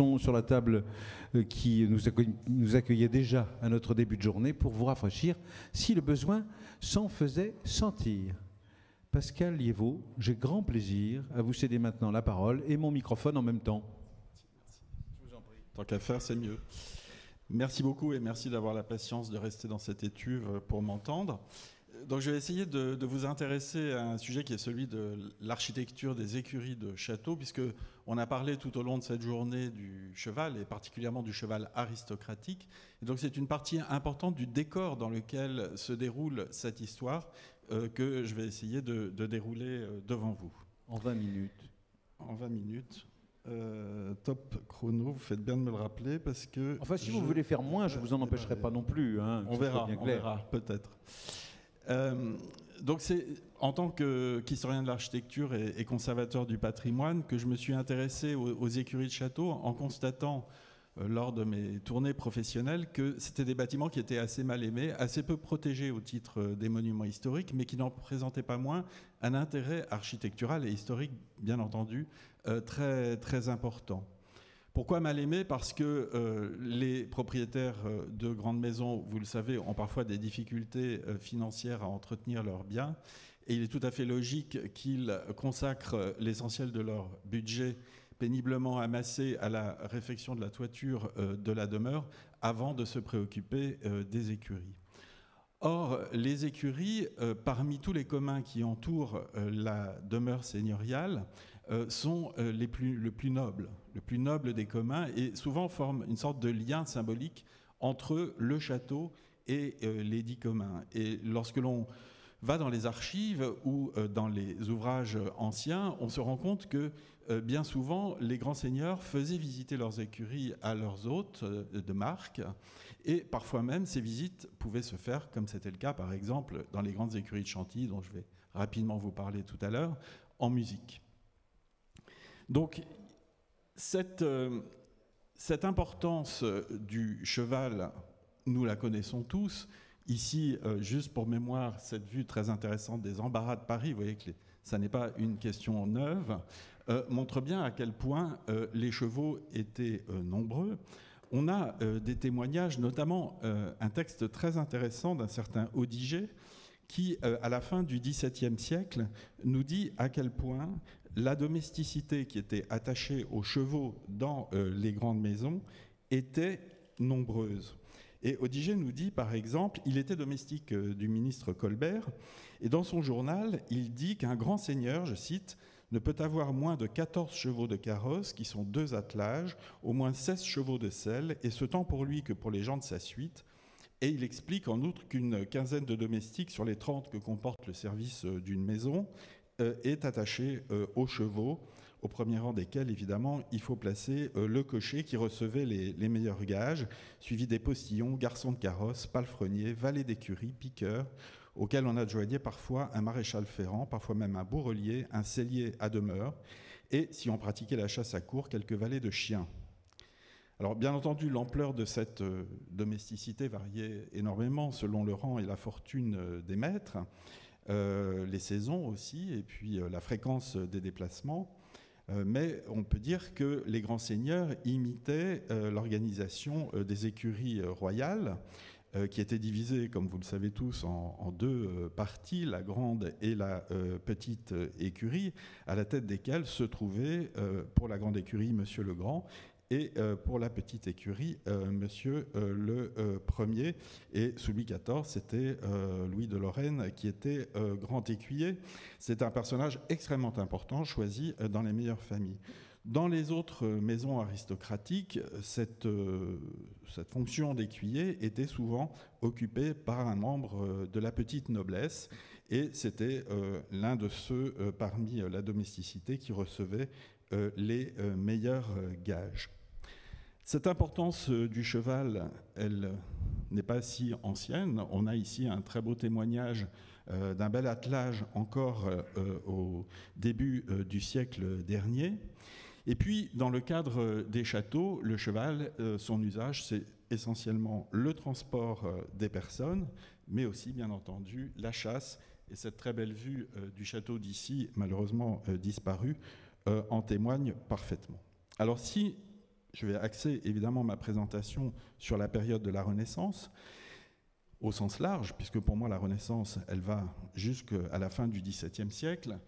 sont sur la table qui nous accueillait déjà à notre début de journée pour vous rafraîchir si le besoin s'en faisait sentir. Pascal Liévaux, j'ai grand plaisir à vous céder maintenant la parole et mon microphone en même temps. Merci. Je vous en prie. Tant qu'à faire, c'est mieux. Merci beaucoup et merci d'avoir la patience de rester dans cette étuve pour m'entendre. Donc je vais essayer de vous intéresser à un sujet qui est celui de l'architecture des écuries de château, puisqu'on a parlé tout au long de cette journée du cheval, et particulièrement du cheval aristocratique. Et donc c'est une partie importante du décor dans lequel se déroule cette histoire que je vais essayer de dérouler devant vous. En 20 minutes. En 20 minutes. Top chrono, vous faites bien de me le rappeler parce que... Enfin, si vous voulez faire moins, je ne vous en empêcherai pas non plus. Hein, on verra peut-être. Donc c'est en tant qu'historien de l'architecture et conservateur du patrimoine que je me suis intéressé aux écuries de château en constatant lors de mes tournées professionnelles que c'était des bâtiments qui étaient assez mal aimés, assez peu protégés au titre des monuments historiques, mais qui n'en présentaient pas moins un intérêt architectural et historique, bien entendu, très, très important. Pourquoi mal aimé? Parce que les propriétaires de grandes maisons, vous le savez, ont parfois des difficultés financières à entretenir leurs biens. Et il est tout à fait logique qu'ils consacrent l'essentiel de leur budget péniblement amassé à la réfection de la toiture de la demeure avant de se préoccuper des écuries. Or, les écuries, parmi tous les communs qui entourent la demeure seigneuriale, sont le plus noble des communs, et souvent forment une sorte de lien symbolique entre le château et les dits communs. Et lorsque l'on va dans les archives ou dans les ouvrages anciens, on se rend compte que bien souvent, les grands seigneurs faisaient visiter leurs écuries à leurs hôtes de marque, et parfois même ces visites pouvaient se faire, comme c'était le cas par exemple dans les grandes écuries de Chantilly, dont je vais rapidement vous parler tout à l'heure, en musique. Donc, cette importance du cheval, nous la connaissons tous. Ici, juste pour mémoire, cette vue très intéressante des embarras de Paris, vous voyez que ça n'est pas une question neuve, montre bien à quel point les chevaux étaient nombreux. On a des témoignages, notamment un texte très intéressant d'un certain Audiger, qui, à la fin du XVIIe siècle, nous dit à quel point la domesticité qui était attachée aux chevaux dans les grandes maisons était nombreuse. Et Audiger nous dit, par exemple, il était domestique du ministre Colbert, et dans son journal, il dit qu'un grand seigneur, je cite, ne peut avoir moins de 14 chevaux de carrosse, qui sont 2 attelages, au moins 16 chevaux de selle, et ce tant pour lui que pour les gens de sa suite. Et il explique en outre qu'une quinzaine de domestiques sur les 30 que comporte le service d'une maison est attachée aux chevaux, au premier rang desquels, évidemment, il faut placer le cocher qui recevait les meilleurs gages, suivi des postillons, garçons de carrosse, palefreniers, valets d'écurie, piqueurs, auxquels on adjoignait parfois un maréchal ferrant, parfois même un bourrelier, un sellier à demeure, et, si on pratiquait la chasse à courre, quelques valets de chiens. Alors, bien entendu, l'ampleur de cette domesticité variait énormément selon le rang et la fortune des maîtres, les saisons aussi, et puis la fréquence des déplacements. Mais on peut dire que les grands seigneurs imitaient l'organisation des écuries royales, qui étaient divisées, comme vous le savez tous, en 2 parties, la grande et la petite écurie, à la tête desquelles se trouvait, pour la grande écurie, Monsieur le Grand, et pour la petite écurie, Monsieur le Premier. Et sous Louis XIV, c'était Louis de Lorraine qui était grand écuyer. C'est un personnage extrêmement important, choisi dans les meilleures familles. Dans les autres maisons aristocratiques, cette fonction d'écuyer était souvent occupée par un membre de la petite noblesse, et c'était l'un de ceux parmi la domesticité qui recevait les meilleurs gages. Cette importance du cheval, elle n'est pas si ancienne. On a ici un très beau témoignage d'un bel attelage encore au début du siècle dernier. Et puis, dans le cadre des châteaux, le cheval, son usage, c'est essentiellement le transport des personnes, mais aussi, bien entendu, la chasse. Et cette très belle vue du château d'ici, malheureusement disparue, en témoigne parfaitement. Alors, si je vais axer évidemment ma présentation sur la période de la Renaissance, au sens large, puisque pour moi la Renaissance, elle va jusqu'à la fin du XVIIe siècle.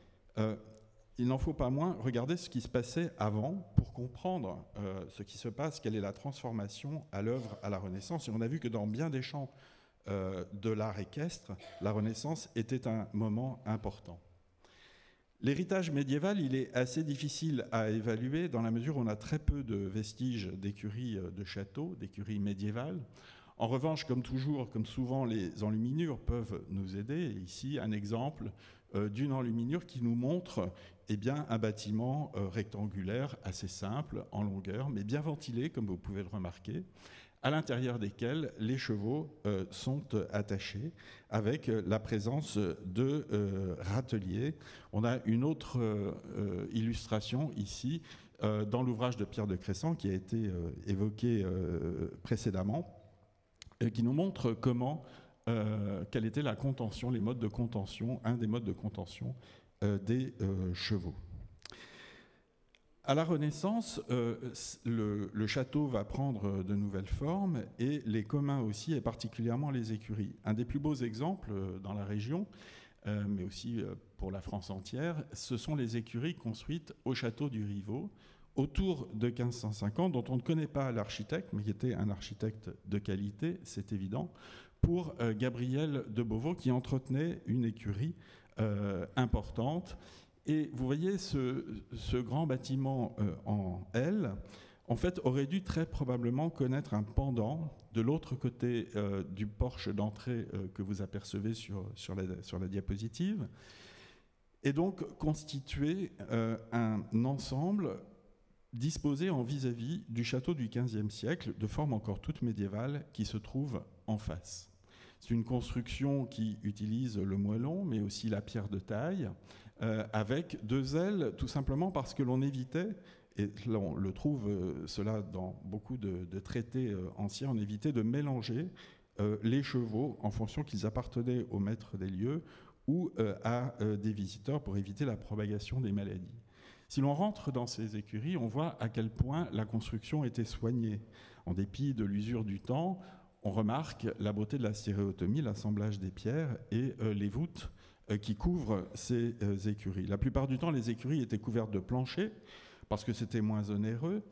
Il n'en faut pas moins regarder ce qui se passait avant pour comprendre ce qui se passe, quelle est la transformation à l'œuvre à la Renaissance. Et on a vu que dans bien des champs de l'art équestre, la Renaissance était un moment important. L'héritage médiéval, il est assez difficile à évaluer dans la mesure où on a très peu de vestiges d'écuries de châteaux, d'écuries médiévales. En revanche, comme toujours, comme souvent, les enluminures peuvent nous aider. Et ici, un exemple d'une enluminure qui nous montre un bâtiment rectangulaire assez simple, en longueur, mais bien ventilé, comme vous pouvez le remarquer, à l'intérieur desquels les chevaux sont attachés, avec la présence de râteliers. On a une autre illustration ici, dans l'ouvrage de Pierre de Cressan, qui a été évoqué précédemment, qui nous montre quelle était la contention, les modes de contention, un des modes de contention des chevaux. À la Renaissance, le château va prendre de nouvelles formes et les communs aussi, et particulièrement les écuries. Un des plus beaux exemples dans la région, mais aussi pour la France entière, ce sont les écuries construites au château du Rivaux, autour de 1550, dont on ne connaît pas l'architecte, mais qui était un architecte de qualité, c'est évident, pour Gabriel de Beauvau, qui entretenait une écurie importante. Et vous voyez, ce grand bâtiment en L, en fait, aurait dû très probablement connaître un pendant de l'autre côté du porche d'entrée que vous apercevez sur la diapositive, et donc constituer un ensemble disposé en vis-à-vis du château du XVe siècle, de forme encore toute médiévale, qui se trouve en face. C'est une construction qui utilise le moellon, mais aussi la pierre de taille, avec deux ailes, tout simplement parce que l'on évitait, et là on le trouve cela dans beaucoup de traités anciens, on évitait de mélanger les chevaux en fonction qu'ils appartenaient au maître des lieux ou à des visiteurs pour éviter la propagation des maladies. Si l'on rentre dans ces écuries, on voit à quel point la construction était soignée. En dépit de l'usure du temps, on remarque la beauté de la stéréotomie, l'assemblage des pierres et les voûtes qui couvrent ces écuries. La plupart du temps, les écuries étaient couvertes de planchers parce que c'était moins onéreux,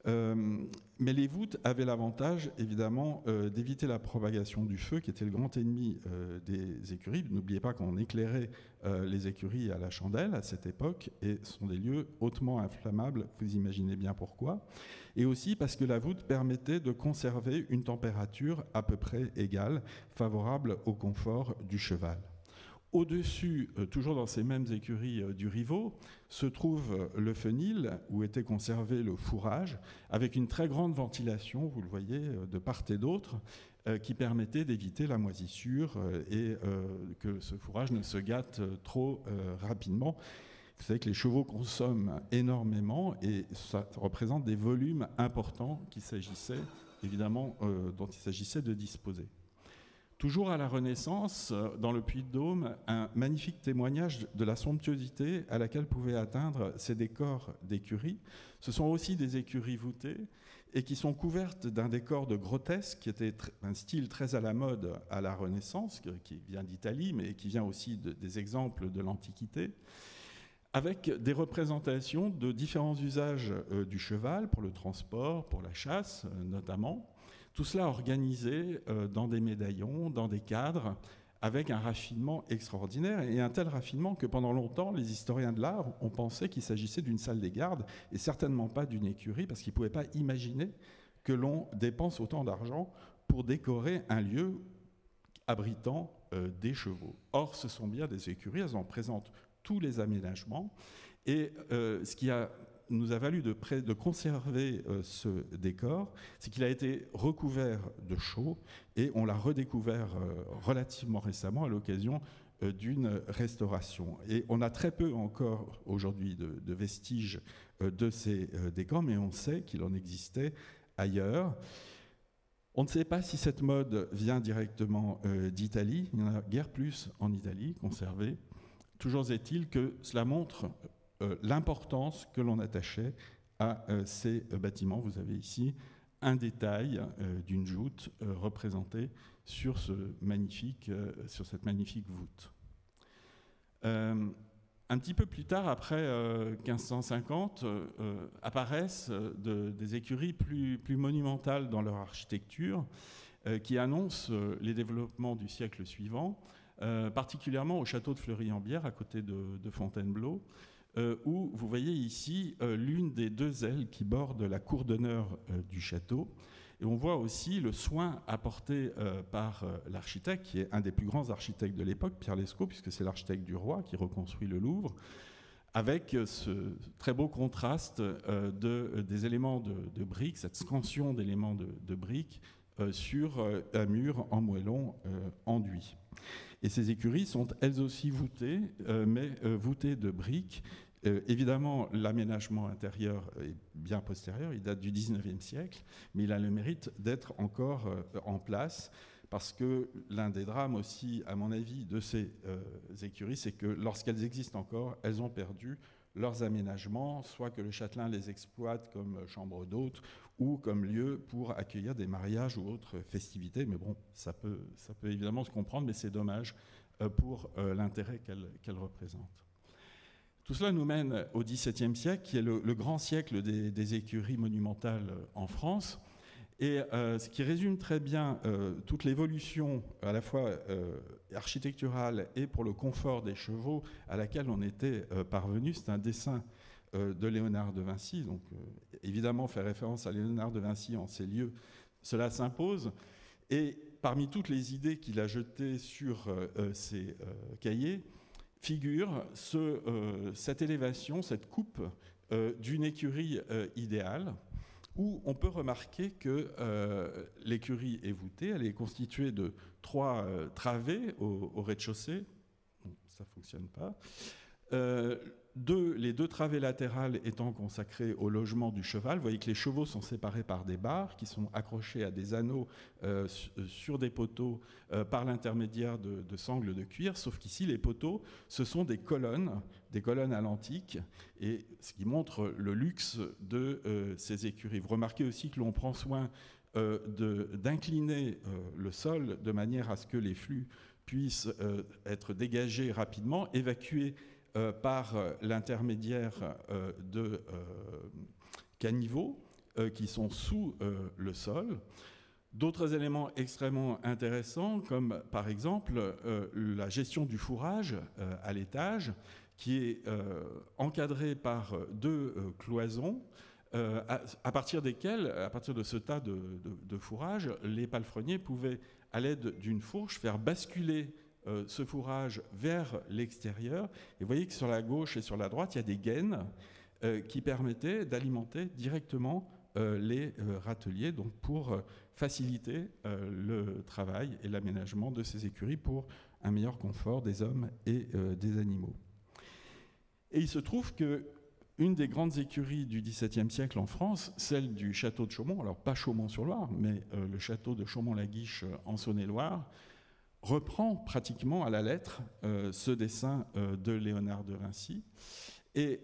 mais les voûtes avaient l'avantage, évidemment, d'éviter la propagation du feu, qui était le grand ennemi des écuries. N'oubliez pas qu'on éclairait les écuries à la chandelle à cette époque, et ce sont des lieux hautement inflammables, vous imaginez bien pourquoi. Et aussi parce que la voûte permettait de conserver une température à peu près égale, favorable au confort du cheval. Au-dessus, toujours dans ces mêmes écuries du Rivaux, se trouve le fenil, où était conservé le fourrage, avec une très grande ventilation, vous le voyez, de part et d'autre, qui permettait d'éviter la moisissure et que ce fourrage ne se gâte trop rapidement. Vous savez que les chevaux consomment énormément et ça représente des volumes importants qu'il s'agissait, évidemment, dont il s'agissait de disposer. Toujours à la Renaissance, dans le Puy-de-Dôme, un magnifique témoignage de la somptuosité à laquelle pouvaient atteindre ces décors d'écuries. Ce sont aussi des écuries voûtées et qui sont couvertes d'un décor de grotesque, qui était un style très à la mode à la Renaissance, qui vient d'Italie, mais qui vient aussi des exemples de l'Antiquité, avec des représentations de différents usages du cheval, pour le transport, pour la chasse notamment. Tout cela organisé dans des médaillons, dans des cadres, avec un raffinement extraordinaire, et un tel raffinement que pendant longtemps, les historiens de l'art ont pensé qu'il s'agissait d'une salle des gardes, et certainement pas d'une écurie, parce qu'ils ne pouvaient pas imaginer que l'on dépense autant d'argent pour décorer un lieu abritant des chevaux. Or, ce sont bien des écuries, elles en présentent tous les aménagements, et ce qui nous a valu de conserver ce décor, c'est qu'il a été recouvert de chaux et on l'a redécouvert relativement récemment à l'occasion d'une restauration. Et on a très peu encore aujourd'hui de vestiges de ces décors, mais on sait qu'il en existait ailleurs. On ne sait pas si cette mode vient directement d'Italie, il n'y en a guère plus en Italie conservée. Toujours est-il que cela montre l'importance que l'on attachait à ces bâtiments. Vous avez ici un détail d'une joute représentée sur, cette magnifique voûte. Un petit peu plus tard, après 1550, apparaissent des écuries plus monumentales dans leur architecture qui annoncent les développements du siècle suivant, particulièrement au château de Fleury-en-Bière, à côté de Fontainebleau, où vous voyez ici l'une des deux ailes qui bordent la cour d'honneur du château. Et on voit aussi le soin apporté par l'architecte, qui est un des plus grands architectes de l'époque, Pierre Lescot, puisque c'est l'architecte du roi qui reconstruit le Louvre, avec ce très beau contraste des éléments de briques, cette scansion d'éléments de briques sur un mur en moellon enduit. Et ces écuries sont elles aussi voûtées, mais voûtées de briques. Évidemment, l'aménagement intérieur est bien postérieur, il date du XIXe siècle, mais il a le mérite d'être encore en place, parce que l'un des drames aussi, à mon avis, de ces écuries, c'est que lorsqu'elles existent encore, elles ont perdu leurs aménagements, soit que le châtelain les exploite comme chambre d'hôtes ou comme lieu pour accueillir des mariages ou autres festivités. Mais bon, ça peut évidemment se comprendre, mais c'est dommage pour l'intérêt qu'elles représentent. Tout cela nous mène au XVIIe siècle, qui est le grand siècle des écuries monumentales en France, et ce qui résume très bien toute l'évolution à la fois architecturale et pour le confort des chevaux à laquelle on était parvenu. C'est un dessin de Léonard de Vinci, donc évidemment faire référence à Léonard de Vinci en ces lieux, cela s'impose, et parmi toutes les idées qu'il a jetées sur ces cahiers, figure cette élévation, cette coupe d'une écurie idéale, où on peut remarquer que l'écurie est voûtée, elle est constituée de 3 travées au rez-de-chaussée. Bon, ça ne fonctionne pas. Les 2 travées latérales étant consacrées au logement du cheval. Vous voyez que les chevaux sont séparés par des barres qui sont accrochés à des anneaux sur des poteaux par l'intermédiaire de sangles de cuir, sauf qu'ici les poteaux, ce sont des colonnes à l'antique, et ce qui montre le luxe de ces écuries. Vous remarquez aussi que l'on prend soin d'incliner le sol de manière à ce que les flux puissent être dégagés rapidement, évacués par l'intermédiaire de caniveaux qui sont sous le sol. D'autres éléments extrêmement intéressants, comme par exemple la gestion du fourrage à l'étage, qui est encadrée par 2 cloisons, à partir desquelles, à partir de ce tas de fourrage, les palefreniers pouvaient, à l'aide d'une fourche, faire basculer ce fourrage vers l'extérieur. Et vous voyez que sur la gauche et sur la droite, il y a des gaines qui permettaient d'alimenter directement les râteliers, donc pour faciliter le travail et l'aménagement de ces écuries pour un meilleur confort des hommes et des animaux. Et il se trouve que une des grandes écuries du XVIIe siècle en France, celle du château de Chaumont, alors pas Chaumont-sur-Loire, mais le château de Chaumont-la-Guiche en Saône-et-Loire, reprend pratiquement à la lettre ce dessin de Léonard de Vinci et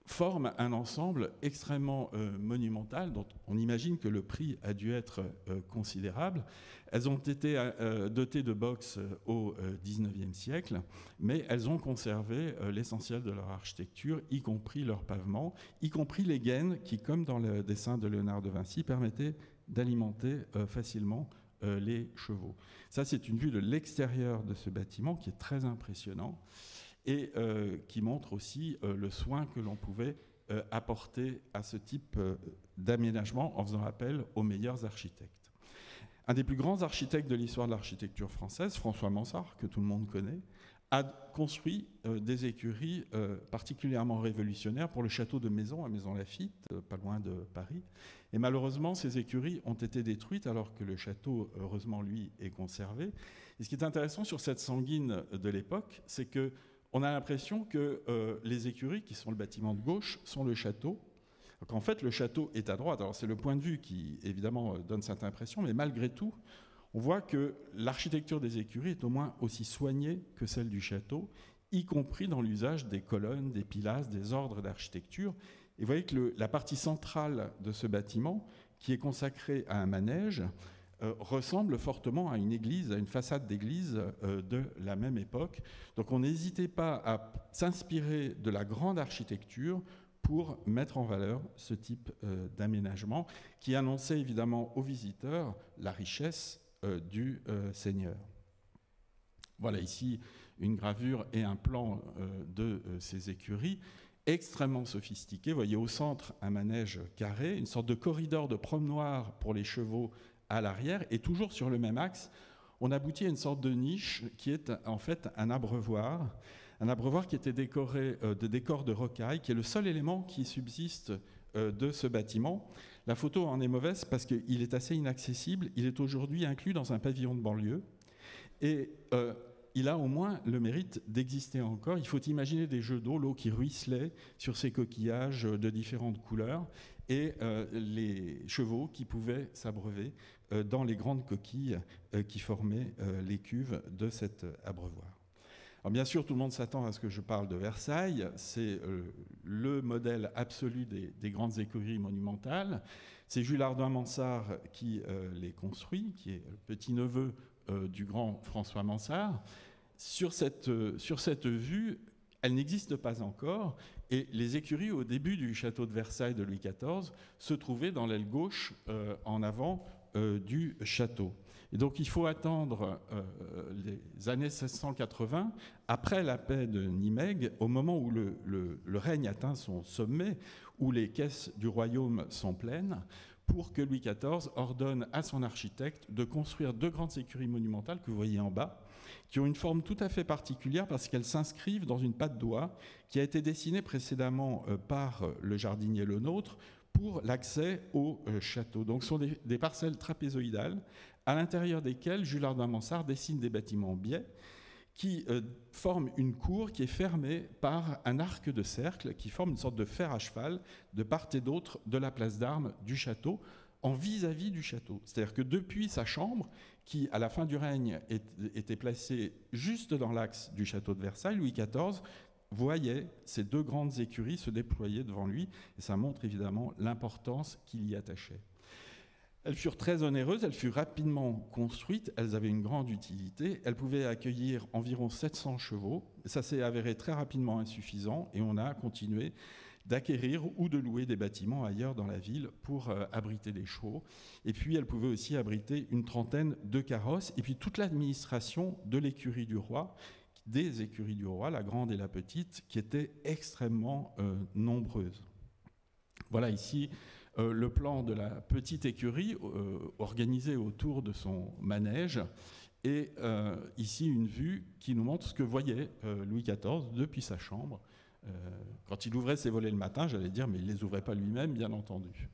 forme un ensemble extrêmement monumental dont on imagine que le prix a dû être considérable. Elles ont été dotées de box au XIXe siècle, mais elles ont conservé l'essentiel de leur architecture, y compris leur pavement, y compris les gaines qui, comme dans le dessin de Léonard de Vinci, permettaient d'alimenter facilement les chevaux. Ça, c'est une vue de l'extérieur de ce bâtiment qui est très impressionnant et qui montre aussi le soin que l'on pouvait apporter à ce type d'aménagement en faisant appel aux meilleurs architectes. Un des plus grands architectes de l'histoire de l'architecture française, François Mansart, que tout le monde connaît, a construit des écuries particulièrement révolutionnaires pour le château de Maison, à Maison-Lafitte, pas loin de Paris. Et malheureusement, ces écuries ont été détruites alors que le château, heureusement, lui, est conservé. Et ce qui est intéressant sur cette sanguine de l'époque, c'est qu'on a l'impression que les écuries, qui sont le bâtiment de gauche, sont le château. Donc, en fait, le château est à droite. Alors c'est le point de vue qui, évidemment, donne cette impression, mais malgré tout, on voit que l'architecture des écuries est au moins aussi soignée que celle du château, y compris dans l'usage des colonnes, des pilastres, des ordres d'architecture. Et vous voyez que la partie centrale de ce bâtiment, qui est consacrée à un manège, ressemble fortement à une église, à une façade d'église de la même époque. Donc on n'hésitait pas à s'inspirer de la grande architecture pour mettre en valeur ce type d'aménagement qui annonçait évidemment aux visiteurs la richesse du Seigneur. Voilà ici une gravure et un plan de ces écuries extrêmement sophistiquées. Vous voyez au centre un manège carré, une sorte de corridor de promenoir pour les chevaux à l'arrière, et toujours sur le même axe, on aboutit à une sorte de niche qui est en fait un abreuvoir qui était décoré de décors de rocaille, qui est le seul élément qui subsiste de ce bâtiment. La photo en est mauvaise parce qu'il est assez inaccessible. Il est aujourd'hui inclus dans un pavillon de banlieue et il a au moins le mérite d'exister encore. Il faut imaginer des jeux d'eau, l'eau qui ruisselait sur ces coquillages de différentes couleurs et les chevaux qui pouvaient s'abreuver dans les grandes coquilles qui formaient les cuves de cet abreuvoir. Alors bien sûr, tout le monde s'attend à ce que je parle de Versailles. C'est le modèle absolu des grandes écuries monumentales. C'est Jules Hardouin-Mansart qui les construit, qui est le petit-neveu du grand François Mansart. Sur cette vue, elle n'existe pas encore, et les écuries au début du château de Versailles de Louis XIV se trouvaient dans l'aile gauche en avant du château. Et donc il faut attendre les années 1680, après la paix de Nimègue, au moment où le règne atteint son sommet, où les caisses du royaume sont pleines, pour que Louis XIV ordonne à son architecte de construire 2 grandes écuries monumentales que vous voyez en bas, qui ont une forme tout à fait particulière parce qu'elles s'inscrivent dans une patte d'oie qui a été dessinée précédemment par le jardinier Lenôtre pour l'accès au château. Donc ce sont des parcelles trapézoïdales à l'intérieur desquelles Jules Hardouin-Mansart dessine des bâtiments en biais qui forment une cour qui est fermée par un arc de cercle qui forme une sorte de fer à cheval de part et d'autre de la place d'armes du château en vis-à-vis du château. C'est-à-dire que depuis sa chambre, qui à la fin du règne était placée juste dans l'axe du château de Versailles, Louis XIV voyait ces 2 grandes écuries se déployer devant lui, et ça montre évidemment l'importance qu'il y attachait. Elles furent très onéreuses, elles furent rapidement construites, elles avaient une grande utilité, elles pouvaient accueillir environ 700 chevaux, ça s'est avéré très rapidement insuffisant, et on a continué d'acquérir ou de louer des bâtiments ailleurs dans la ville pour abriter des chevaux. Et puis, elle pouvait aussi abriter une trentaine de carrosses. Et puis, toute l'administration de l'écurie du roi, des écuries du roi, la grande et la petite, qui étaient extrêmement nombreuses. Voilà ici le plan de la petite écurie organisée autour de son manège. Et ici, une vue qui nous montre ce que voyait Louis XIV depuis sa chambre. Quand il ouvrait ses volets le matin, j'allais dire, mais il ne les ouvrait pas lui-même, bien entendu.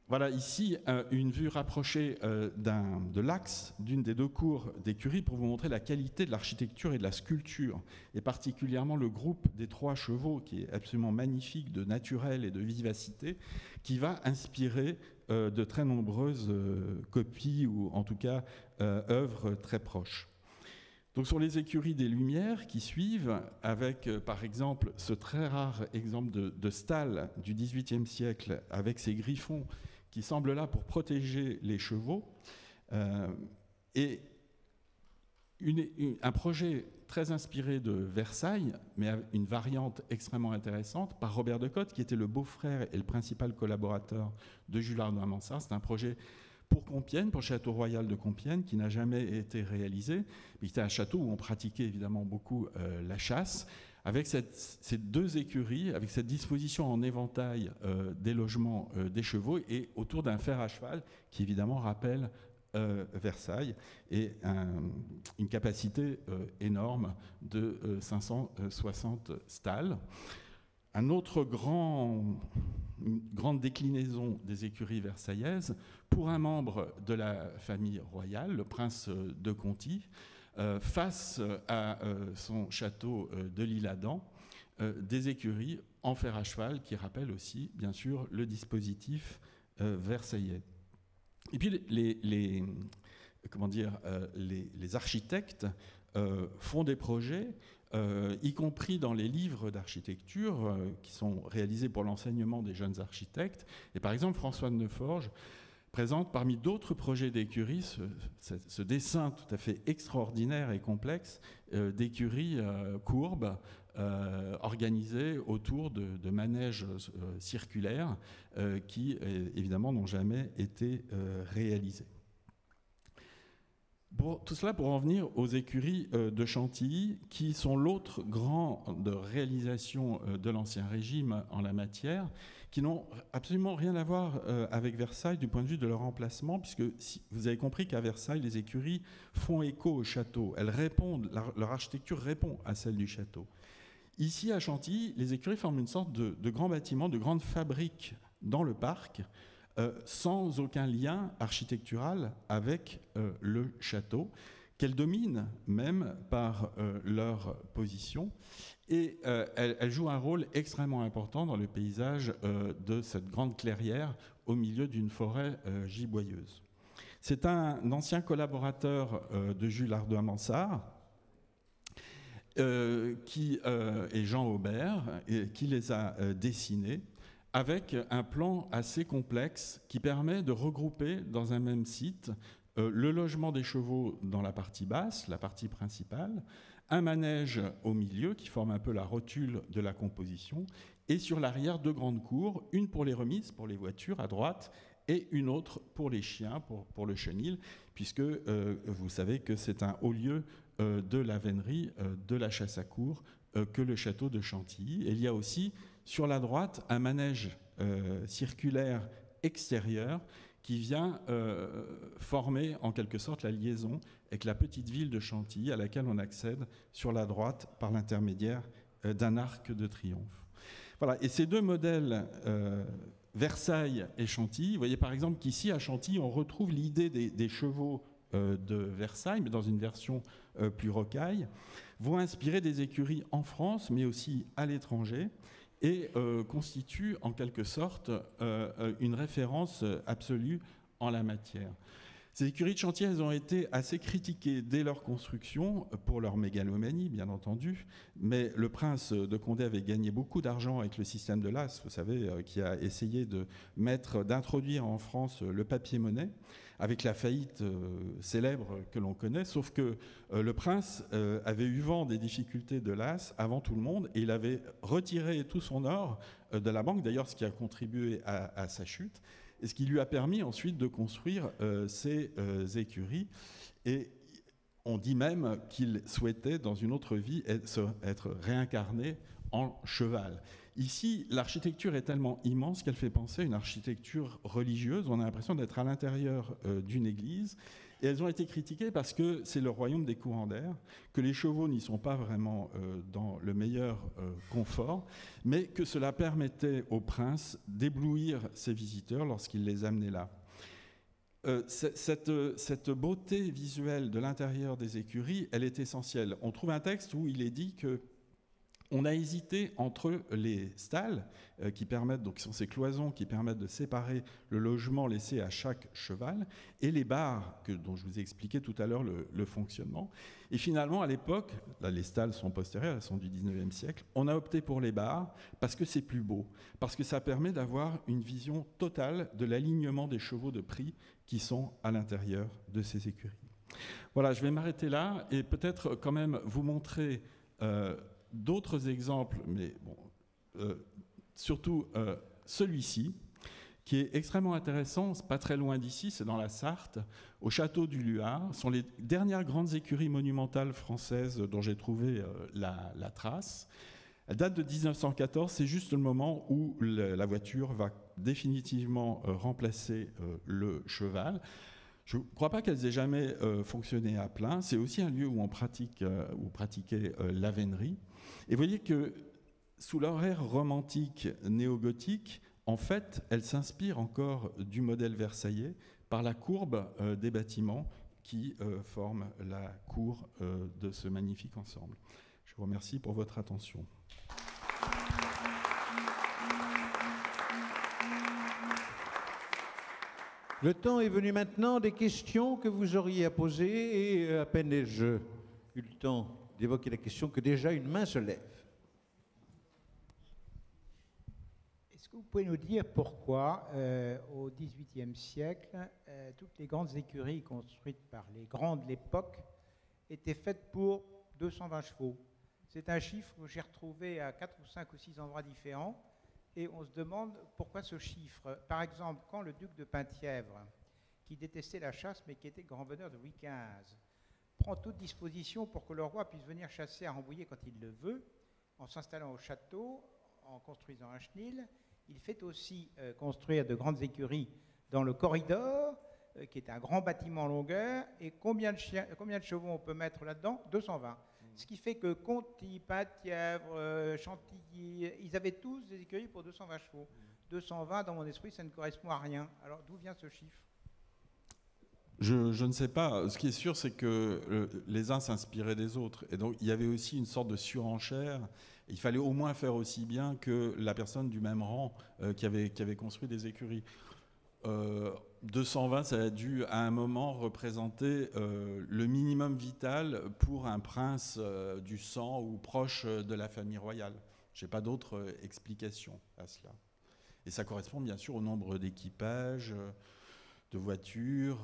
Voilà ici une vue rapprochée de l'axe d'une des 2 cours d'écurie pour vous montrer la qualité de l'architecture et de la sculpture, et particulièrement le groupe des 3 chevaux, qui est absolument magnifique, de naturel et de vivacité, qui va inspirer de très nombreuses copies, ou en tout cas œuvres très proches. Donc sur les écuries des Lumières qui suivent, avec par exemple ce très rare exemple de stalle du XVIIIe siècle avec ses griffons qui semblent là pour protéger les chevaux, et un projet très inspiré de Versailles, mais une variante extrêmement intéressante, par Robert de Cotte, qui était le beau-frère et le principal collaborateur de Jules Hardouin-Mansart. C'est un projet pour Compiègne, pour le château royal de Compiègne, qui n'a jamais été réalisé. Mais c'était un château où on pratiquait évidemment beaucoup la chasse, avec ces 2 écuries, avec cette disposition en éventail des logements des chevaux, et autour d'un fer à cheval qui évidemment rappelle Versailles, et une capacité énorme de 560 stalles. Un autre une grande déclinaison des écuries versaillaises pour un membre de la famille royale, le prince de Conti, face à son château de l'Isle-Adam, des écuries en fer à cheval qui rappellent aussi, bien sûr, le dispositif versaillais. Et puis les architectes font des projets, y compris dans les livres d'architecture qui sont réalisés pour l'enseignement des jeunes architectes. Et par exemple, François de Neufforge présente parmi d'autres projets d'écurie ce dessin tout à fait extraordinaire et complexe d'écuries courbes organisées autour de manèges circulaires qui, évidemment, n'ont jamais été réalisés. Tout cela pour en venir aux écuries de Chantilly, qui sont l'autre grande réalisation de l'Ancien Régime en la matière, qui n'ont absolument rien à voir avec Versailles du point de vue de leur emplacement, puisque vous avez compris qu'à Versailles, les écuries font écho au château. Elles répondent, leur architecture répond à celle du château. Ici, à Chantilly, les écuries forment une sorte de grand bâtiment, de grande fabrique dans le parc, sans aucun lien architectural avec le château, qu'elles dominent même par leur position. Et elles jouent un rôle extrêmement important dans le paysage de cette grande clairière au milieu d'une forêt giboyeuse. C'est un ancien collaborateur de Jules Hardouin-Mansart, et Jean Aubert, qui les a dessinés, avec un plan assez complexe qui permet de regrouper dans un même site le logement des chevaux dans la partie basse, la partie principale, un manège au milieu qui forme un peu la rotule de la composition, et sur l'arrière deux grandes cours, une pour les remises, pour les voitures à droite, et une autre pour les chiens, pour le chenil, puisque vous savez que c'est un haut lieu de la vénerie, de la chasse à courre, que le château de Chantilly. Et il y a aussi sur la droite un manège circulaire extérieur qui vient former en quelque sorte la liaison avec la petite ville de Chantilly à laquelle on accède sur la droite par l'intermédiaire d'un arc de triomphe. Voilà, et ces deux modèles, Versailles et Chantilly, vous voyez par exemple qu'ici à Chantilly on retrouve l'idée des chevaux de Versailles, mais dans une version plus rocaille, vont inspirer des écuries en France, mais aussi à l'étranger, et constituent en quelque sorte une référence absolue en la matière. Ces écuries de Chantilly, elles ont été assez critiquées dès leur construction pour leur mégalomanie, bien entendu, mais le prince de Condé avait gagné beaucoup d'argent avec le système de l'As, vous savez, qui a essayé d'introduire en France le papier-monnaie, avec la faillite célèbre que l'on connaît, sauf que le prince avait eu vent des difficultés de l'As avant tout le monde, et il avait retiré tout son or de la banque, d'ailleurs ce qui a contribué à sa chute, et ce qui lui a permis ensuite de construire ces écuries. Et on dit même qu'il souhaitait, dans une autre vie, être réincarné en cheval. Ici, l'architecture est tellement immense qu'elle fait penser à une architecture religieuse. On a l'impression d'être à l'intérieur d'une église. Et elles ont été critiquées parce que c'est le royaume des courants d'air, que les chevaux n'y sont pas vraiment dans le meilleur confort, mais que cela permettait au prince d'éblouir ses visiteurs lorsqu'il les amenait là. Cette beauté visuelle de l'intérieur des écuries, elle est essentielle. On trouve un texte où il est dit que on a hésité entre les stalles qui permettent, donc qui sont ces cloisons qui permettent de séparer le logement laissé à chaque cheval, et les bars dont je vous ai expliqué tout à l'heure le fonctionnement. Et finalement, à l'époque, là les stalles sont postérieures, elles sont du 19e siècle, on a opté pour les bars parce que c'est plus beau, parce que ça permet d'avoir une vision totale de l'alignement des chevaux de prix qui sont à l'intérieur de ces écuries. Voilà, je vais m'arrêter là et peut-être quand même vous montrer d'autres exemples, mais bon, surtout celui-ci, qui est extrêmement intéressant. C'est pas très loin d'ici, c'est dans la Sarthe, au château du Luard. Ce sont les dernières grandes écuries monumentales françaises dont j'ai trouvé la trace. Elle date de 1914, c'est juste le moment où la voiture va définitivement remplacer le cheval. Je ne crois pas qu'elles aient jamais fonctionné à plein. C'est aussi un lieu où on pratiquait la vénerie. Et vous voyez que sous leur ère romantique néo-gothique, en fait, elle s'inspire encore du modèle versaillais par la courbe des bâtiments qui forment la cour de ce magnifique ensemble. Je vous remercie pour votre attention. Le temps est venu maintenant des questions que vous auriez à poser, et à peine ai-je eu le temps d'évoquer la question que déjà une main se lève. Est-ce que vous pouvez nous dire pourquoi, au XVIIIe siècle, toutes les grandes écuries construites par les grands de l'époque étaient faites pour 220 chevaux? C'est un chiffre que j'ai retrouvé à 4 ou 5 ou 6 endroits différents, et on se demande pourquoi ce chiffre. Par exemple, quand le duc de Penthièvre, qui détestait la chasse mais qui était grand veneur de Louis XV, prend toute disposition pour que le roi puisse venir chasser à Rambouillet quand il le veut, en s'installant au château, en construisant un chenil. Il fait aussi construire de grandes écuries dans le corridor, qui est un grand bâtiment en longueur. Et combien de chevaux on peut mettre là-dedans? 220. Ce qui fait que Conti, Penthièvre, Chantilly, ils avaient tous des écuries pour 220 chevaux. 220, dans mon esprit, ça ne correspond à rien. Alors d'où vient ce chiffre? Je ne sais pas. Ce qui est sûr, c'est que les uns s'inspiraient des autres. Et donc, il y avait aussi une sorte de surenchère. Il fallait au moins faire aussi bien que la personne du même rang qui avait construit des écuries. 220, ça a dû, à un moment, représenter le minimum vital pour un prince du sang ou proche de la famille royale. Je n'ai pas d'autre explication à cela. Et ça correspond bien sûr au nombre d'équipages, de voitures,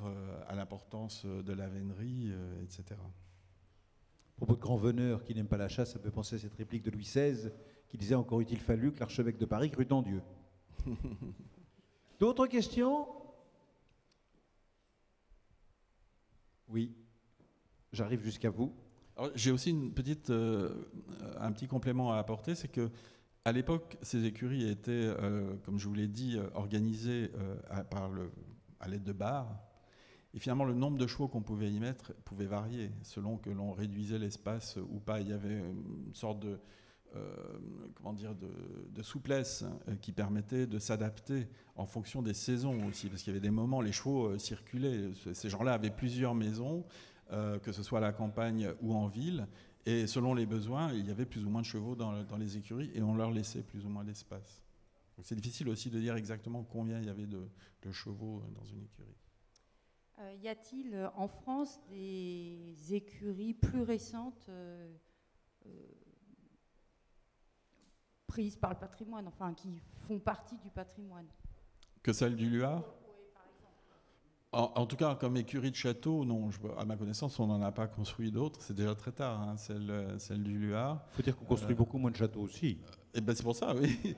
à l'importance de la vénerie, etc. À propos de grands veneurs qui n'aiment pas la chasse, ça peut penser à cette réplique de Louis XVI qui disait « Encore eût-il fallu que l'archevêque de Paris crût en Dieu ». D'autres questions? Oui, j'arrive jusqu'à vous. J'ai aussi un petit complément à apporter, c'est que à l'époque, ces écuries étaient, comme je vous l'ai dit, organisées à l'aide de barres. Et finalement, le nombre de chevaux qu'on pouvait y mettre pouvait varier selon que l'on réduisait l'espace ou pas. Il y avait une sorte de souplesse qui permettait de s'adapter en fonction des saisons aussi. Parce qu'il y avait des moments, les chevaux circulaient. Ces gens-là avaient plusieurs maisons, que ce soit à la campagne ou en ville. Et selon les besoins, il y avait plus ou moins de chevaux dans les écuries et on leur laissait plus ou moins d'espace. Donc c'est difficile aussi de dire exactement combien il y avait de chevaux dans une écurie. Y a-t-il en France des écuries plus récentes prises par le patrimoine, enfin qui font partie du patrimoine? Que celle du Luard? En tout cas, comme écurie de château, non. À ma connaissance, on n'en a pas construit d'autres. C'est déjà très tard, hein, celle du Luard. Il faut dire qu'on construit beaucoup moins de châteaux aussi. Et ben c'est pour ça, oui.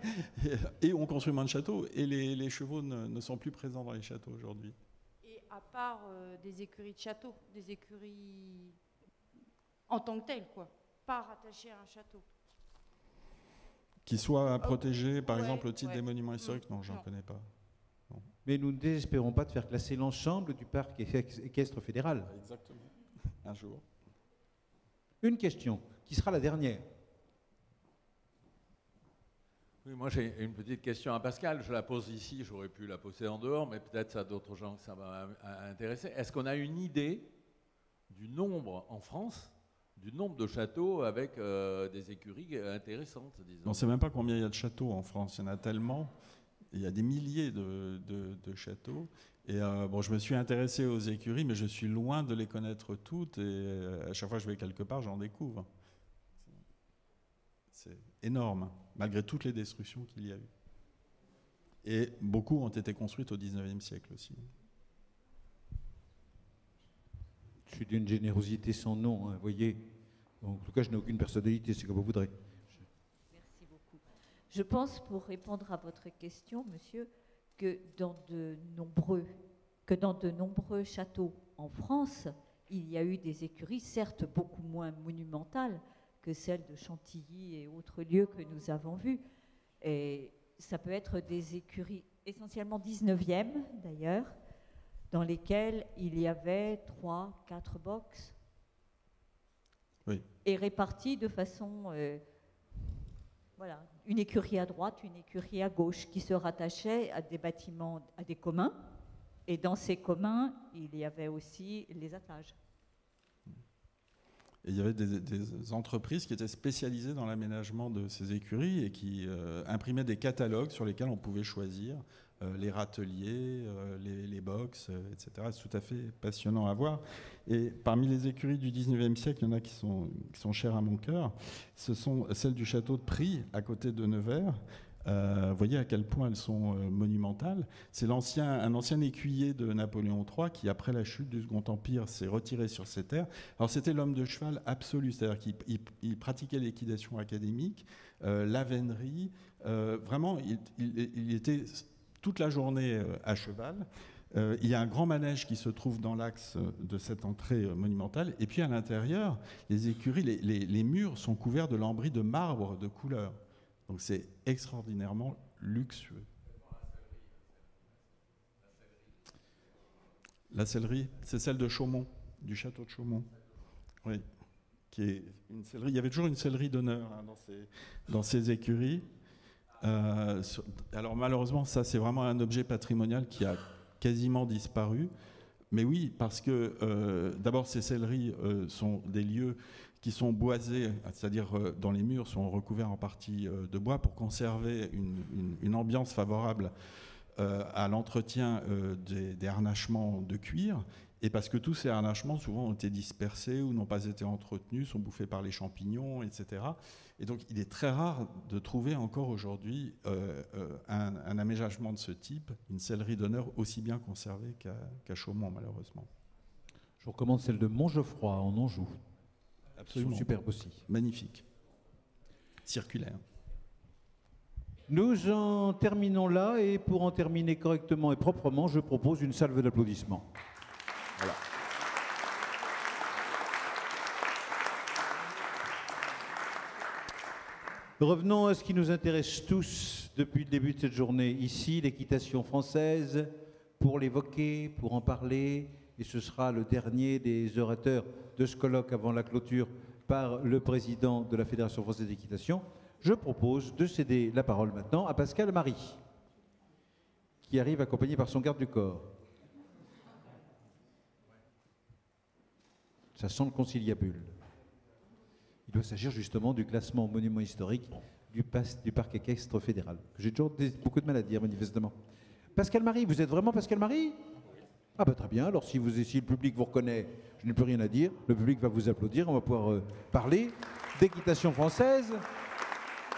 Et on construit moins de châteaux. Et les chevaux ne sont plus présents dans les châteaux aujourd'hui. Et à part des écuries de château, des écuries en tant que telles, quoi, pas rattachées à un château. Qui soient protégés, par exemple, au titre des monuments historiques? Non, j'en connais pas. Non. Mais nous ne désespérons pas de faire classer l'ensemble du parc équestre fédéral. Exactement. Un jour. Une question, qui sera la dernière. Oui, moi j'ai une petite question à Pascal. Je la pose ici, j'aurais pu la poser en dehors, mais peut-être ça a d'autres gens que ça va intéresser. Est-ce qu'on a une idée du nombre en France, du nombre de châteaux avec des écuries intéressantes, disons? On ne sait même pas combien il y a de châteaux en France. Il y en a tellement. Il y a des milliers de châteaux. Et je me suis intéressé aux écuries, mais je suis loin de les connaître toutes. Et à chaque fois que je vais quelque part, j'en découvre. C'est énorme, malgré toutes les destructions qu'il y a eu. Et beaucoup ont été construites au XIXe siècle aussi. Je suis d'une générosité sans nom, hein, vous voyez. En tout cas, je n'ai aucune personnalité, c'est comme vous voudrez. Merci beaucoup. Je pense, pour répondre à votre question, monsieur, que dans de nombreux châteaux en France, il y a eu des écuries, certes beaucoup moins monumentales que celles de Chantilly et autres lieux que nous avons vus. Et ça peut être des écuries essentiellement 19e, d'ailleurs, dans lesquelles il y avait 3-4 boxes. Oui. Et réparties de façon... voilà, une écurie à droite, une écurie à gauche, qui se rattachaient à des bâtiments, à des communs. Et dans ces communs, il y avait aussi les attelages. Et il y avait des entreprises qui étaient spécialisées dans l'aménagement de ces écuries et qui imprimaient des catalogues sur lesquels on pouvait choisir les râteliers, les box, etc. C'est tout à fait passionnant à voir. Et parmi les écuries du 19e siècle, il y en a qui sont chères à mon cœur. Ce sont celles du château de Pries, à côté de Nevers. Vous voyez à quel point elles sont monumentales. C'est un ancien écuyer de Napoléon III qui, après la chute du Second Empire, s'est retiré sur ses terres. Alors c'était l'homme de cheval absolu, c'est-à-dire qu'il pratiquait l'équitation académique, la vénerie. Vraiment, il était toute la journée à cheval. Il y a un grand manège qui se trouve dans l'axe de cette entrée monumentale. Et puis à l'intérieur, les écuries, les murs sont couverts de lambris de marbre de couleur. Donc c'est extraordinairement luxueux. La sellerie, c'est celle de Chaumont, du château de Chaumont. Oui, qui est une sellerie. Il y avait toujours une sellerie d'honneur dans ces écuries. Alors malheureusement, ça c'est vraiment un objet patrimonial qui a quasiment disparu. Mais oui, parce que d'abord ces selleries sont des lieux qui sont boisés, c'est-à-dire dans les murs sont recouverts en partie de bois pour conserver une ambiance favorable à l'entretien des harnachements de cuir, et parce que tous ces harnachements souvent ont été dispersés ou n'ont pas été entretenus, sont bouffés par les champignons, etc. Et donc il est très rare de trouver encore aujourd'hui un aménagement de ce type, une sellerie d'honneur aussi bien conservée qu'à Chaumont malheureusement. Je vous recommande celle de Montgeoffroy en Anjou. Absolument. Superbe aussi. Magnifique. Circulaire. Nous en terminons là, et pour en terminer correctement et proprement, je propose une salve d'applaudissements. Voilà. Revenons à ce qui nous intéresse tous depuis le début de cette journée, ici, l'équitation française, pour l'évoquer, pour en parler, et ce sera le dernier des orateurs de ce colloque avant la clôture par le président de la Fédération française d'équitation. Je propose de céder la parole maintenant à Pascal Marie, qui arrive accompagné par son garde du corps. Ça sent le conciliabule. Il doit s'agir justement du classement monument historique du parc équestre fédéral. J'ai toujours beaucoup de mal à dire, manifestement. Pascal Marie, vous êtes vraiment Pascal Marie ? Ah bah très bien, alors si le public vous reconnaît, je n'ai plus rien à dire, le public va vous applaudir, on va pouvoir parler d'équitation française.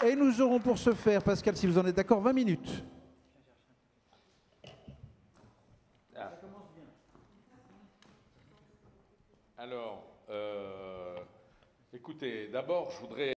Et nous aurons pour ce faire, Pascal, si vous en êtes d'accord, 20 minutes. Ah. Alors, écoutez, d'abord je voudrais